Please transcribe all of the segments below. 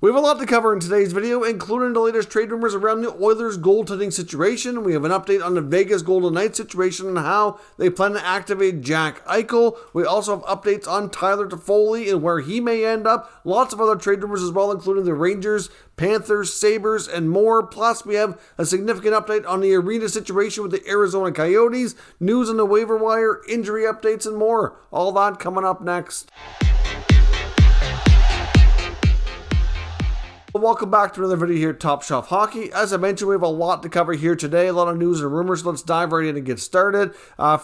We have a lot to cover in today's video, including the latest trade rumors around the Oilers' goaltending situation. We have an update on the Vegas Golden Knights situation and how they plan to activate Jack Eichel. We also have updates on Tyler Tofolli and where he may end up. Lots of other trade rumors as well, including the Rangers, Panthers, Sabres, and more. Plus, we have a significant update on the arena situation with the Arizona Coyotes, news on the waiver wire, injury updates, and more. All that coming up next. Welcome back to another video here at Top Shelf Hockey. As I mentioned, we have a lot to cover here today, a lot of news and rumors. Let's dive right in and get started.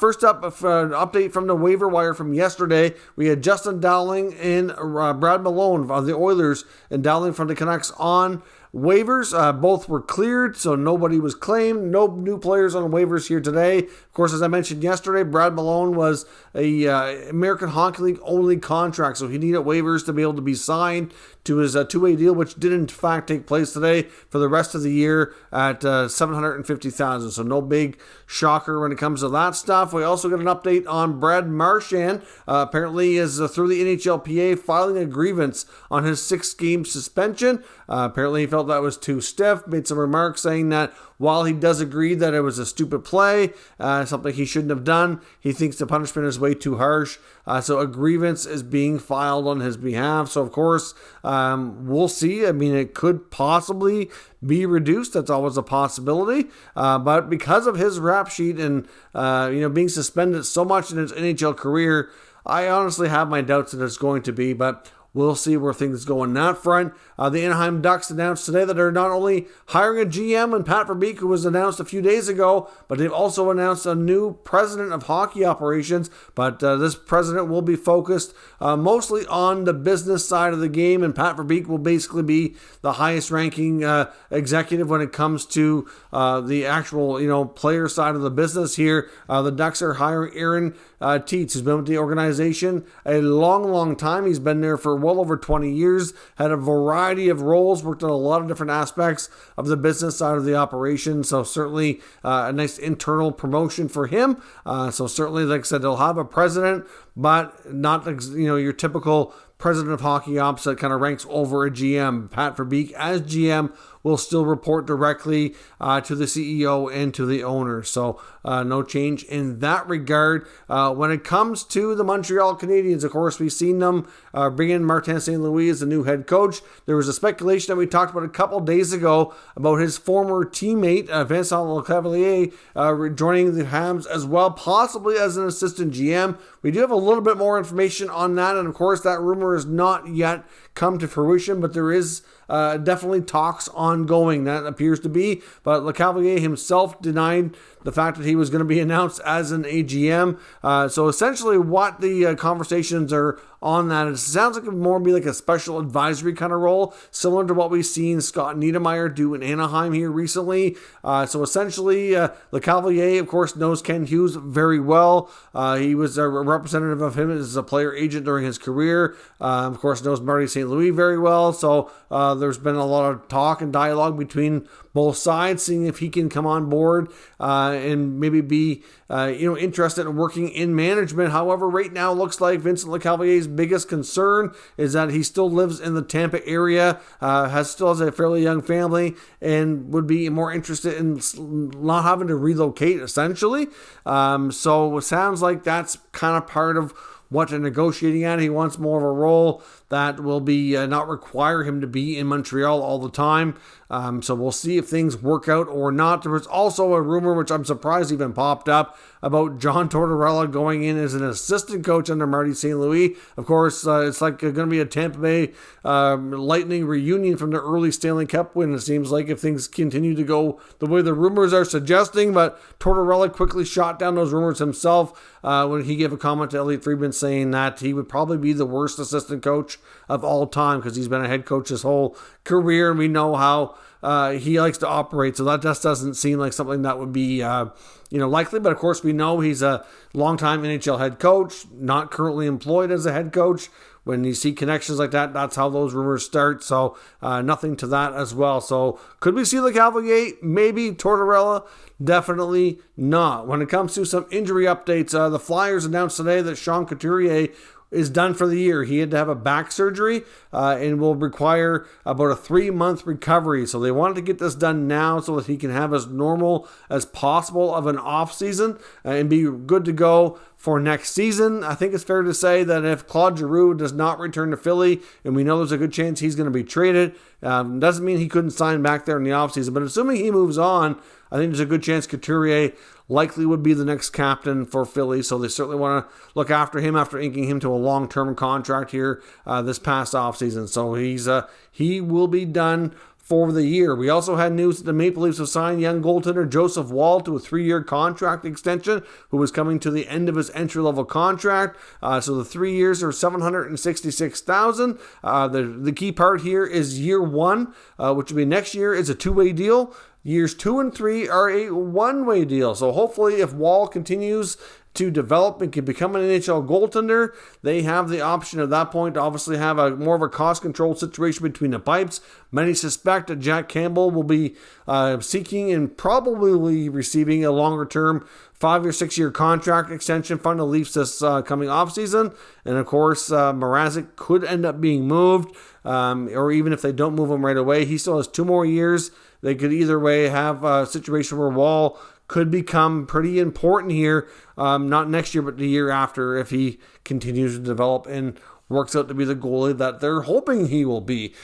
First up, an update from the waiver wire from yesterday. We had Justin Dowling and Brad Malone of the Oilers, and Dowling from the Canucks on waivers. Both were cleared, so nobody was claimed. No new players on waivers here today. Of course, as I mentioned yesterday, Brad Malone was a American Hockey League only contract, so he needed waivers to be able to be signed to his two-way deal, which did in fact take place today for the rest of the year at $750,000. So no big shocker when it comes to that stuff. We also got an update on Brad Marchand. Apparently is through the NHLPA filing a grievance on his 6-game suspension. Apparently he felt that was too stiff, made some remarks saying that while he does agree that it was a stupid play, something he shouldn't have done, he thinks the punishment is way too harsh. So a grievance is being filed on his behalf. So, of course, we'll see. I mean, it could possibly be reduced. That's always a possibility. But because of his rap sheet and, being suspended so much in his NHL career, I honestly have my doubts that it's going to be. But we'll see where things go on that front. The Anaheim Ducks announced today that they're not only hiring a GM and Pat Verbeek, who was announced a few days ago, but they've also announced a new president of hockey operations. But this president will be focused mostly on the business side of the game, and Pat Verbeek will basically be the highest ranking executive when it comes to the actual player side of the business here. The Ducks are hiring Aaron Tietz, who's been with the organization a long time. He's been there for well over 20 years, had a variety of roles, worked on a lot of different aspects of the business side of the operation. So certainly a nice internal promotion for him. So certainly, like I said, they'll have a president, but not your typical president of hockey ops that kind of ranks over a GM. Pat Verbeek as GM will still report directly to the CEO and to the owner. So no change in that regard. When it comes to the Montreal Canadiens, of course, we've seen them bring in Martin St. Louis as the new head coach. There was a speculation that we talked about a couple days ago about his former teammate, Vincent Lecavalier, joining the Habs as well, possibly as an assistant GM. We do have a little bit more information on that, and of course, that rumor has not yet come to fruition, but there is definitely talks ongoing, that appears to be. But Lecavalier himself denied the fact that he was going to be announced as an AGM. So essentially what the conversations are on that, it sounds like it would more be like a special advisory kind of role, similar to what we've seen Scott Niedermayer do in Anaheim here recently. So essentially, Lecavalier, of course, knows Ken Hughes very well. He was a representative of him as a player agent during his career. Of course, knows Marty St. Louis very well. So there's been a lot of talk and dialogue between both sides, seeing if he can come on board and maybe be interested in working in management. However, right now it looks like Vincent Lecavalier's biggest concern is that he still lives in the Tampa area, still has a fairly young family, and would be more interested in not having to relocate, essentially. So it sounds like that's kind of part of what they're negotiating at. He wants more of a role that will be not require him to be in Montreal all the time. So we'll see if things work out or not. There was also a rumor, which I'm surprised even popped up, about John Tortorella going in as an assistant coach under Marty St. Louis. Of course, it's like going to be a Tampa Bay Lightning reunion from the early Stanley Cup win, it seems like, if things continue to go the way the rumors are suggesting. But Tortorella quickly shot down those rumors himself when he gave a comment to Elliot Friedman saying that he would probably be the worst assistant coach of all time because he's been a head coach his whole career, and we know how he likes to operate. So that just doesn't seem like something that would be likely. But of course, we know he's a longtime NHL head coach, not currently employed as a head coach. When you see connections like that, that's how those rumors start. So nothing to that as well. So could we see Lecavalier? Maybe. Tortorella? Definitely not. When it comes to some injury updates, the Flyers announced today that Sean Couturier is done for the year. He had to have a back surgery and will require about a 3-month recovery. So they wanted to get this done now so that he can have as normal as possible of an off season and be good to go for next season. I think it's fair to say that if Claude Giroux does not return to Philly, and we know there's a good chance he's going to be traded, doesn't mean he couldn't sign back there in the offseason. But assuming he moves on, I think there's a good chance Couturier likely would be the next captain for Philly. So they certainly want to look after him after inking him to a long-term contract here this past offseason. So he will be done for the year. We also had news that the Maple Leafs have signed young goaltender Joseph Woll to a 3-year contract extension, who was coming to the end of his entry-level contract. So the 3 years are $766,000. The key part here is year 1, which will be next year, is a 2-way deal. Years 2 and 3 are a 1-way deal. So hopefully if Woll continues to develop and can become an NHL goaltender, they have the option at that point to obviously have a more of a cost-controlled situation between the pipes. Many suspect that Jack Campbell will be seeking and probably receiving a longer-term 5 or 6 year contract extension from the Leafs this coming offseason. And of course, Mrazek could end up being moved, or even if they don't move him right away, he still has 2 more years. They could either way have a situation where Woll could become pretty important here, not next year, but the year after, if he continues to develop and works out to be the goalie that they're hoping he will be.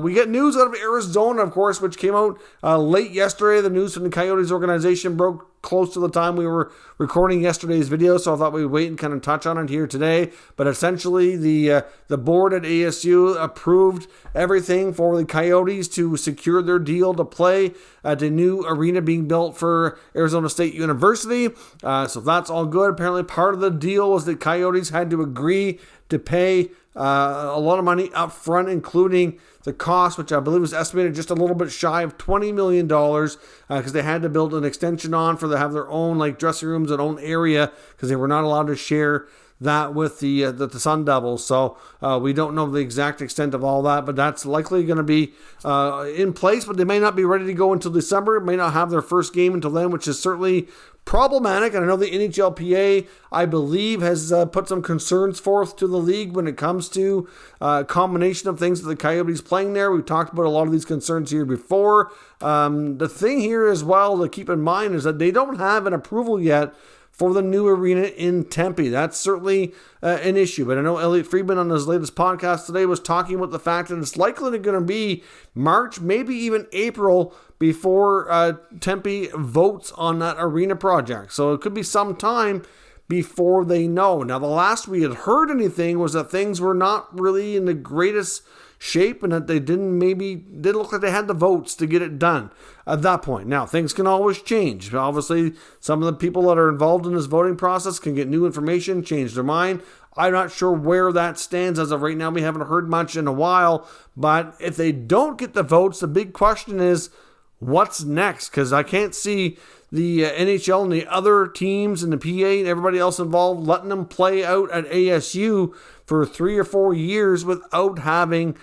We get news out of Arizona, of course, which came out late yesterday. The news from the Coyotes organization broke close to the time we were recording yesterday's video, so I thought we'd wait and kind of touch on it here today. But essentially, the board at ASU approved everything for the Coyotes to secure their deal to play at the new arena being built for Arizona State University. So that's all good. Apparently, part of the deal was that Coyotes had to agree to pay a lot of money up front, including the cost, which I believe was estimated just a little bit shy of $20 million, because they had to build an extension on for to have their own dressing rooms and own area, because they were not allowed to share that with the Sun Devils. So we don't know the exact extent of all that, but that's likely going to be in place, but they may not be ready to go until December. May not have their first game until then, which is certainly problematic. And I know the NHLPA, I believe, has put some concerns forth to the league when it comes to a combination of things that the Coyotes playing there. We've talked about a lot of these concerns here before. The thing here as well to keep in mind is that they don't have an approval yet for the new arena in Tempe. That's certainly an issue. But I know Elliot Friedman on his latest podcast today was talking about the fact that it's likely going to be March, maybe even April, before Tempe votes on that arena project. So it could be some time before they know. Now, the last we had heard anything was that things were not really in the greatest shape and that they didn't look like they had the votes to get it done at that point. Now, things can always change. Obviously, some of the people that are involved in this voting process can get new information, change their mind. I'm not sure where that stands as of right now. We haven't heard much in a while, but if they don't get the votes, the big question is, what's next? Because I can't see the NHL and the other teams and the PA and everybody else involved letting them play out at ASU for 3 or 4 years without having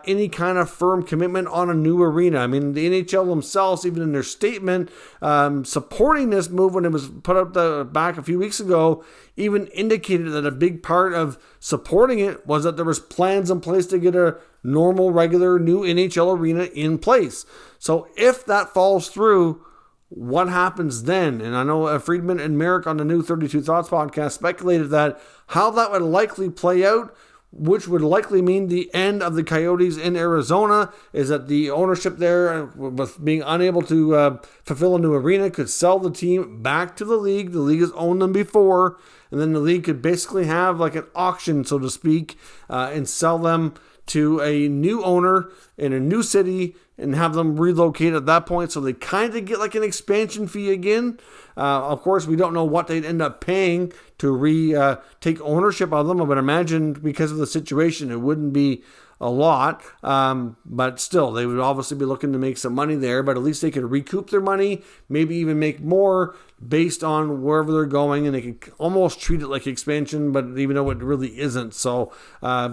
any kind of firm commitment on a new arena. I mean, the NHL themselves, even in their statement supporting this move when it was put up back a few weeks ago, even indicated that a big part of supporting it was that there was plans in place to get a normal, regular, new NHL arena in place. So if that falls through, what happens then? And I know Friedman and Merrick on the new 32 Thoughts podcast speculated that how that would likely play out, which would likely mean the end of the Coyotes in Arizona, is that the ownership there, with being unable to fulfill a new arena, could sell the team back to the league. The league has owned them before, and then the league could basically have like an auction, so to speak, and sell them to a new owner in a new city and have them relocate at that point, so they kind of get like an expansion fee again. Of course, we don't know what they'd end up paying to take ownership of them. I would imagine because of the situation, it wouldn't be a lot, but still, they would obviously be looking to make some money there, but at least they could recoup their money, maybe even make more based on wherever they're going, and they could almost treat it like expansion, but even though it really isn't. So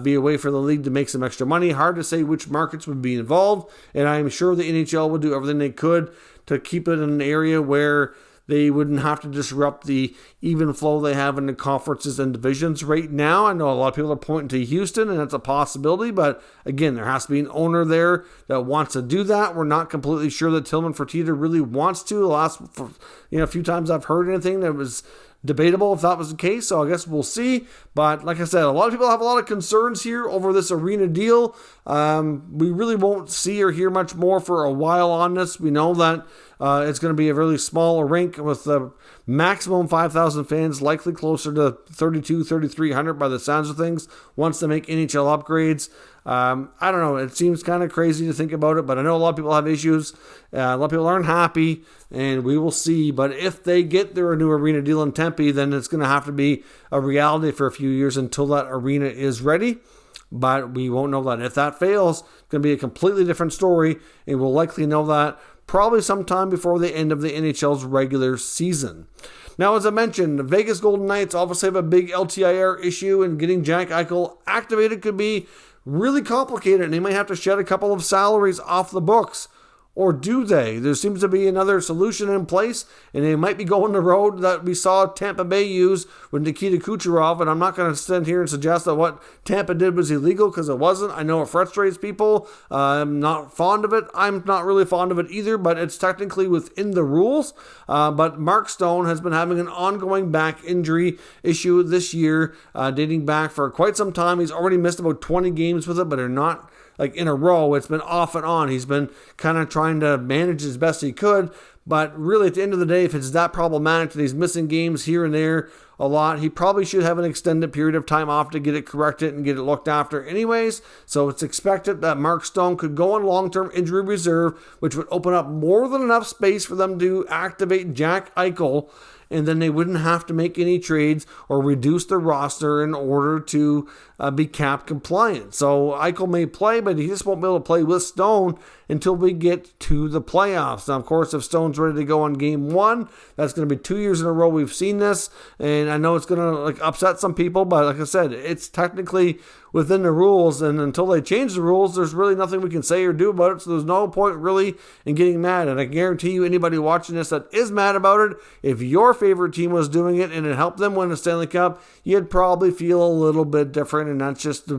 be a way for the league to make some extra money. Hard to say which markets would be involved, and I'm sure the NHL would do everything they could to keep it in an area where they wouldn't have to disrupt the even flow they have in the conferences and divisions right now. I know a lot of people are pointing to Houston, and that's a possibility, but again, there has to be an owner there that wants to do that. We're not completely sure that Tillman Fertitta really wants to. The last few times I've heard anything that was debatable if that was the case, so I guess we'll see. But like I said, a lot of people have a lot of concerns here over this arena deal. We really won't see or hear much more for a while on this. We know that it's going to be a really small rink with the maximum 5,000 fans, likely closer to 3,300 by the sounds of things, once they make NHL upgrades. I don't know. It seems kind of crazy to think about it, but I know a lot of people have issues. A lot of people aren't happy, and we will see. But if they get their new arena deal in Tempe, then it's going to have to be a reality for a few years until that arena is ready. But we won't know that. If that fails, it's going to be a completely different story, and we'll likely know that probably sometime before the end of the NHL's regular season. Now, as I mentioned, the Vegas Golden Knights obviously have a big LTIR issue, and getting Jack Eichel activated could be really complicated, and they might have to shed a couple of salaries off the books. Or do they? There seems to be another solution in place, and they might be going the road that we saw Tampa Bay use with Nikita Kucherov, and I'm not going to stand here and suggest that what Tampa did was illegal, because it wasn't. I know it frustrates people. I'm not fond of it. I'm not really fond of it either, but it's technically within the rules. But Mark Stone has been having an ongoing back injury issue this year, dating back for quite some time. He's already missed about 20 games with it, but they're not like in a row. It's been off and on. He's been kind of trying to manage as best he could, but really at the end of the day, if it's that problematic that he's missing games here and there a lot, he probably should have an extended period of time off to get it corrected and get it looked after anyways. So it's expected that Mark Stone could go on long-term injury reserve, which would open up more than enough space for them to activate Jack Eichel, and then they wouldn't have to make any trades or reduce the roster in order to be cap compliant. So Eichel may play, but he just won't be able to play with Stone until we get to the playoffs. Now, of course, if Stone's ready to go on game one, that's going to be 2 years in a row we've seen this, and I know it's going to upset some people, but like I said, it's technically within the rules, and until they change the rules, there's really nothing we can say or do about it, so there's no point really in getting mad. And I guarantee you, anybody watching this that is mad about it, if your favorite team was doing it and it helped them win the Stanley Cup, you'd probably feel a little bit different, and that's just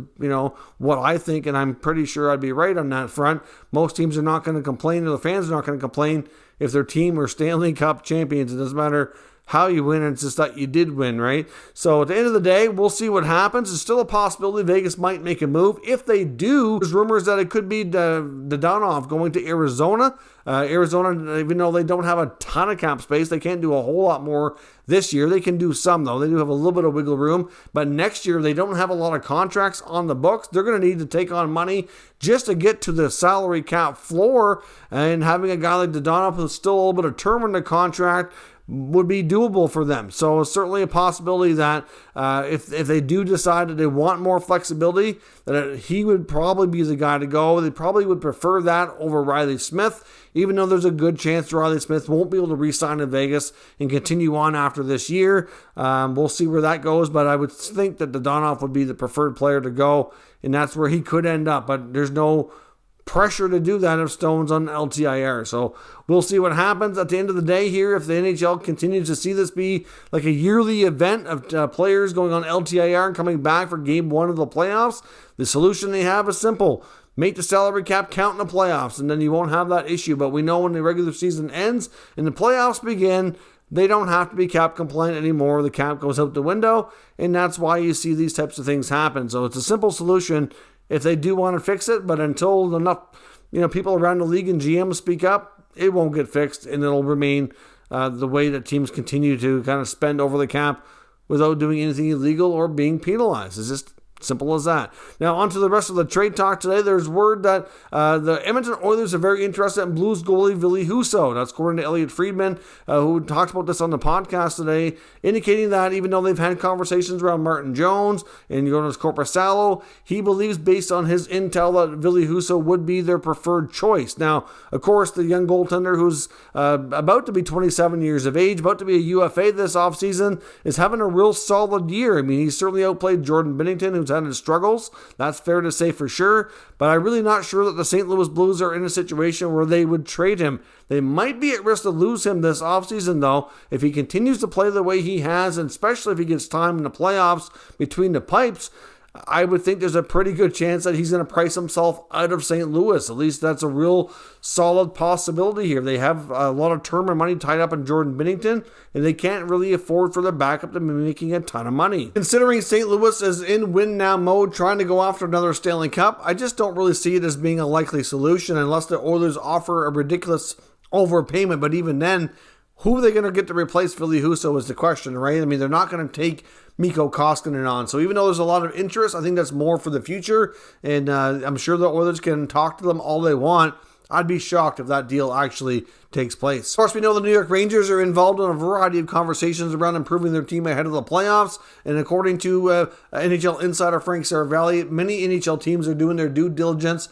what I think, and I'm pretty sure I'd be right on that front. Most teams are not going to complain, or the fans are not going to complain if their team are Stanley Cup champions. It doesn't matter how you win, it's just that you did win, right? So at the end of the day, we'll see what happens. There's still a possibility Vegas might make a move. If they do, there's rumors that it could be Dadonov going to Arizona. Arizona, even though they don't have a ton of cap space, they can't do a whole lot more this year. They can do some, though. They do have a little bit of wiggle room. But next year, they don't have a lot of contracts on the books. They're going to need to take on money just to get to the salary cap floor. And having a guy like Dadonov who's still a little bit of term in the contract would be doable for them. So it's certainly a possibility that if they do decide that they want more flexibility, that he would probably be the guy to go. They probably would prefer that over Riley Smith, even though there's a good chance Riley Smith won't be able to re-sign in Vegas and continue on after this year. We'll see where that goes, but I would think that Dadonov would be the preferred player to go, and that's where he could end up, but there's no pressure to do that if Stone's on LTIR. So we'll see what happens at the end of the day here. If the NHL continues to see this be like a yearly event of players going on LTIR and coming back for game one of the playoffs, the solution they have is simple. Make the salary cap count in the playoffs, and then you won't have that issue. But we know when the regular season ends and the playoffs begin, they don't have to be cap compliant anymore. The cap goes out the window, and that's why you see these types of things happen. So it's a simple solution if they do want to fix it, but until enough people around the league and GM speak up, it won't get fixed, and it'll remain the way that teams continue to kind of spend over the cap without doing anything illegal or being penalized. It's just simple as that. Now, on to the rest of the trade talk today. There's word that the Edmonton Oilers are very interested in Blues goalie Ville Husso. That's according to Elliot Friedman, who talked about this on the podcast today, indicating that even though they've had conversations around Martin Jones and Jonas Korpisalo, he believes, based on his intel, that Ville Husso would be their preferred choice. Now, of course, the young goaltender who's about to be 27 years of age, about to be a UFA this offseason, is having a real solid year. I mean, he's certainly outplayed Jordan Binnington, who's unintended struggles. That's fair to say for sure, but I'm really not sure that the St. Louis Blues are in a situation where they would trade him. They might be at risk to lose him this offseason, though, if he continues to play the way he has, and especially if he gets time in the playoffs between the pipes. I would think there's a pretty good chance that he's going to price himself out of St. Louis. At least that's a real solid possibility here. They have a lot of term and money tied up in Jordan Binnington, and they can't really afford for their backup to be making a ton of money. Considering St. Louis is in win-now mode, trying to go after another Stanley Cup, I just don't really see it as being a likely solution unless the Oilers offer a ridiculous overpayment. But even then, who are they going to get to replace Ville Husso is the question, right? I mean, they're not going to take Mikko Koskinen on. So even though there's a lot of interest, I think that's more for the future. And I'm sure the Oilers can talk to them all they want. I'd be shocked if that deal actually takes place. Of course, we know the New York Rangers are involved in a variety of conversations around improving their team ahead of the playoffs. And according to NHL insider Frank Saravalli, many NHL teams are doing their due diligence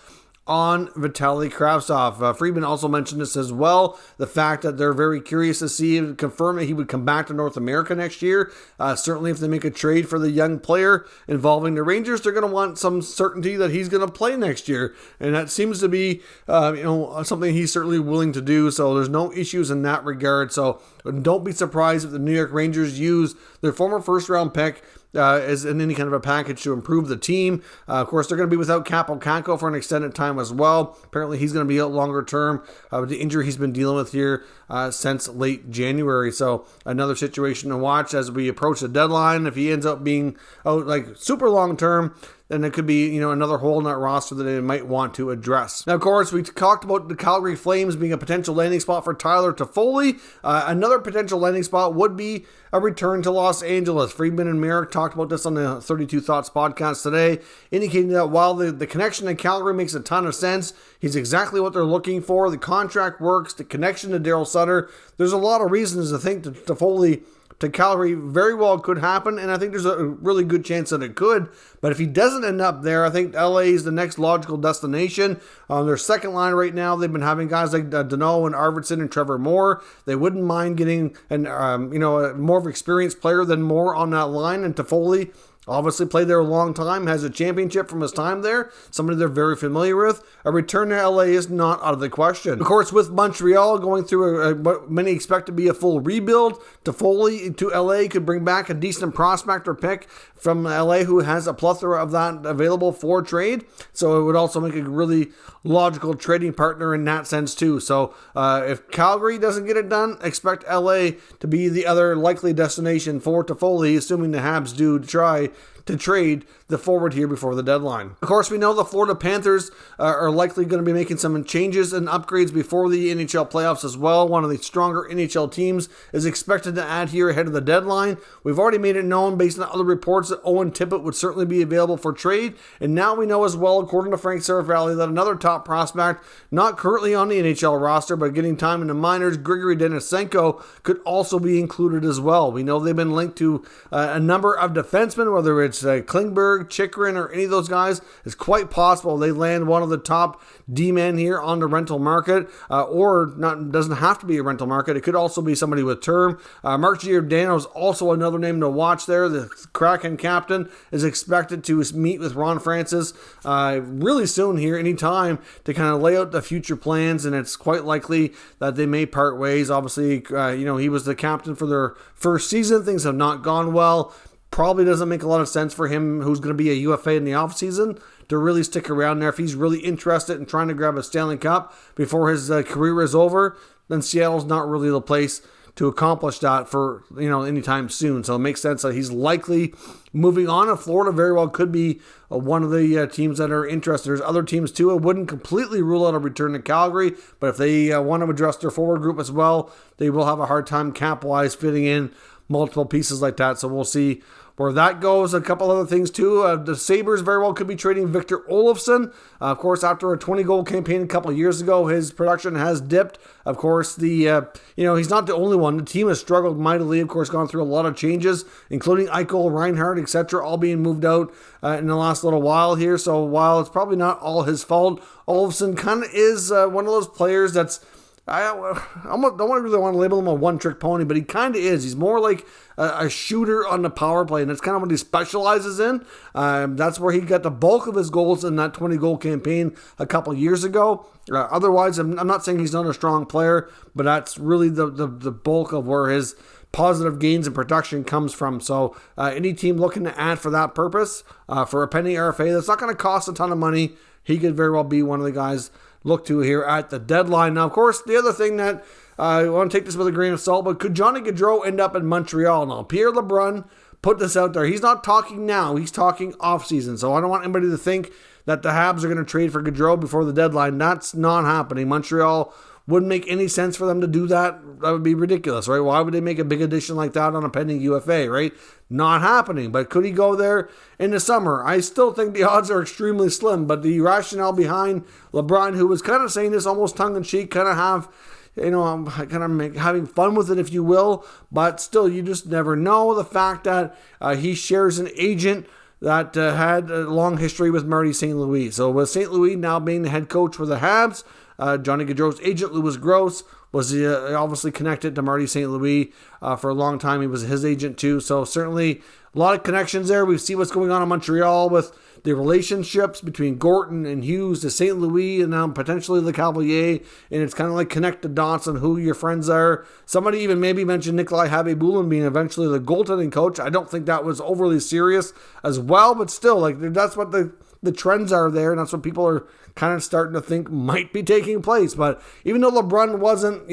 on Vitaly Kravtsov. Friedman also mentioned this as well, the fact that they're very curious to see and confirm that he would come back to North America next year. Certainly if they make a trade for the young player involving the Rangers, they're going to want some certainty that he's going to play next year, and that seems to be something he's certainly willing to do, so there's no issues in that regard. So don't be surprised if the New York Rangers use their former first round pick as in any kind of a package to improve the team. Of course, they're going to be without Kaapo Kakko for an extended time as well. Apparently, he's going to be out longer term with the injury he's been dealing with here since late January. So another situation to watch as we approach the deadline. If he ends up being out like super long term, then it could be, another hole in that roster that they might want to address. Now, of course, we talked about the Calgary Flames being a potential landing spot for Tyler Tofolli. Another potential landing spot would be a return to Los Angeles. Friedman and Merrick talked about this on the 32 Thoughts podcast today, indicating that while the connection to Calgary makes a ton of sense, he's exactly what they're looking for. The contract works, the connection to Daryl Sutter. There's a lot of reasons to think that Tofolli to Calgary very well could happen, and I think there's a really good chance that it could. But if he doesn't end up there, I think LA is the next logical destination. On their second line right now, they've been having guys like Danault and Arvidsson and Trevor Moore. They wouldn't mind getting a more of an experienced player than Moore on that line, and Tofolli obviously played there a long time, has a championship from his time there, somebody they're very familiar with. A return to LA is not out of the question. Of course, with Montreal going through what many expect to be a full rebuild, Tofolli to LA could bring back a decent prospect or pick from LA who has a plethora of that available for trade. So it would also make a really logical trading partner in that sense too. So if Calgary doesn't get it done, expect LA to be the other likely destination for Tofolli, assuming the Habs do try to trade the forward here before the deadline. Of course, we know the Florida Panthers are likely going to be making some changes and upgrades before the NHL playoffs as well. One of the stronger NHL teams is expected to add here ahead of the deadline. We've already made it known based on other reports that Owen Tippett would certainly be available for trade. And now we know as well, according to Frank Saravalli, that another top prospect, not currently on the NHL roster, but getting time in the minors, Grigory Denisenko, could also be included as well. We know they've been linked to a number of defensemen, whether it's Klingberg, Chychrun, or any of those guys. It's quite possible they land one of the top D-men here on the rental market, or not. Doesn't have to be a rental market. It could also be somebody with term. Mark Giordano is also another name to watch there. The Kraken captain is expected to meet with Ron Francis really soon here, anytime, to kind of lay out the future plans, and it's quite likely that they may part ways. Obviously, he was the captain for their first season. Things have not gone well. Probably doesn't make a lot of sense for him, who's going to be a UFA in the offseason, to really stick around there. If he's really interested in trying to grab a Stanley Cup before his career is over, then Seattle's not really the place to accomplish that for, anytime soon. So it makes sense that he's likely moving on, and Florida very well could be one of the teams that are interested. There's other teams too. I wouldn't completely rule out a return to Calgary, but if they want to address their forward group as well, they will have a hard time cap-wise fitting in multiple pieces like that. So we'll see where that goes. A couple other things too. The Sabres very well could be trading Victor Olofsson. Of course, after a 20-goal campaign a couple of years ago, his production has dipped. Of course, he's not the only one. The team has struggled mightily. Of course, gone through a lot of changes, including Eichel, Reinhardt, etc., all being moved out in the last little while here. So while it's probably not all his fault, Olofsson kind of is one of those players that's I almost don't really want to label him a one-trick pony, but he kind of is. He's more like a shooter on the power play, and that's kind of what he specializes in. That's where he got the bulk of his goals in that 20-goal campaign a couple years ago. Otherwise, I'm not saying he's not a strong player, but that's really the bulk of where his positive gains in production comes from. So any team looking to add for that purpose, for a penny RFA, that's not going to cost a ton of money. He could very well be one of the guys look to here at the deadline. Now, of course, the other thing that I want to take this with a grain of salt, but could Johnny Gaudreau end up in Montreal? Now, Pierre LeBrun put this out there. He's not talking now. He's talking off-season. So I don't want anybody to think that the Habs are going to trade for Gaudreau before the deadline. That's not happening. Montreal wouldn't make any sense for them to do that. That would be ridiculous, right? Why would they make a big addition like that on a pending UFA, right? Not happening. But could he go there in the summer? I still think the odds are extremely slim, but the rationale behind LeBron, who was kind of saying this almost tongue-in-cheek, kind of have, having fun with it, if you will, but still, you just never know. The fact that he shares an agent that had a long history with Marty St. Louis. So with St. Louis now being the head coach for the Habs, Johnny Gaudreau's agent, Louis Gross, was obviously connected to Marty St. Louis for a long time. He was his agent too. So certainly a lot of connections there. We see what's going on in Montreal with the relationships between Gorton and Hughes to St. Louis and now potentially Lecavalier. And it's kind of like connect the dots on who your friends are. Somebody even maybe mentioned Nikolai Habibulin being eventually the goaltending coach. I don't think that was overly serious as well, but still, like, that's what the trends are there, and that's what people are kind of starting to think might be taking place. But even though LeBron wasn't,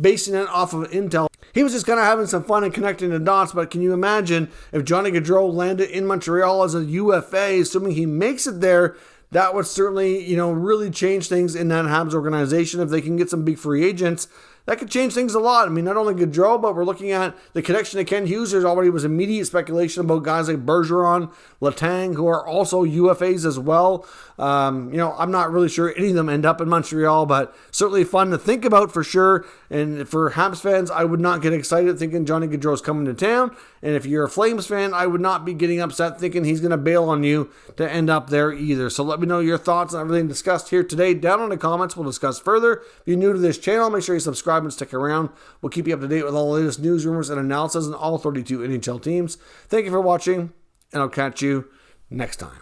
basing it off of intel, he was just kind of having some fun and connecting the dots. But can you imagine if Johnny Gaudreau landed in Montreal as a UFA, assuming he makes it there? That would certainly, really change things in that Habs organization. If they can get some big free agents, that could change things a lot. I mean, not only Gaudreau, but we're looking at the connection to Ken Hughes. There's already was immediate speculation about guys like Bergeron, Letang, who are also UFAs as well. I'm not really sure any of them end up in Montreal, but certainly fun to think about for sure. And for Habs fans, I would not get excited thinking Johnny Gaudreau is coming to town. And if you're a Flames fan, I would not be getting upset thinking he's going to bail on you to end up there either. So let me know your thoughts on everything discussed here today down in the comments. We'll discuss further. If you're new to this channel, make sure you subscribe and stick around. We'll keep you up to date with all the latest news, rumors, and analysis on all 32 NHL teams. Thank you for watching, and I'll catch you next time.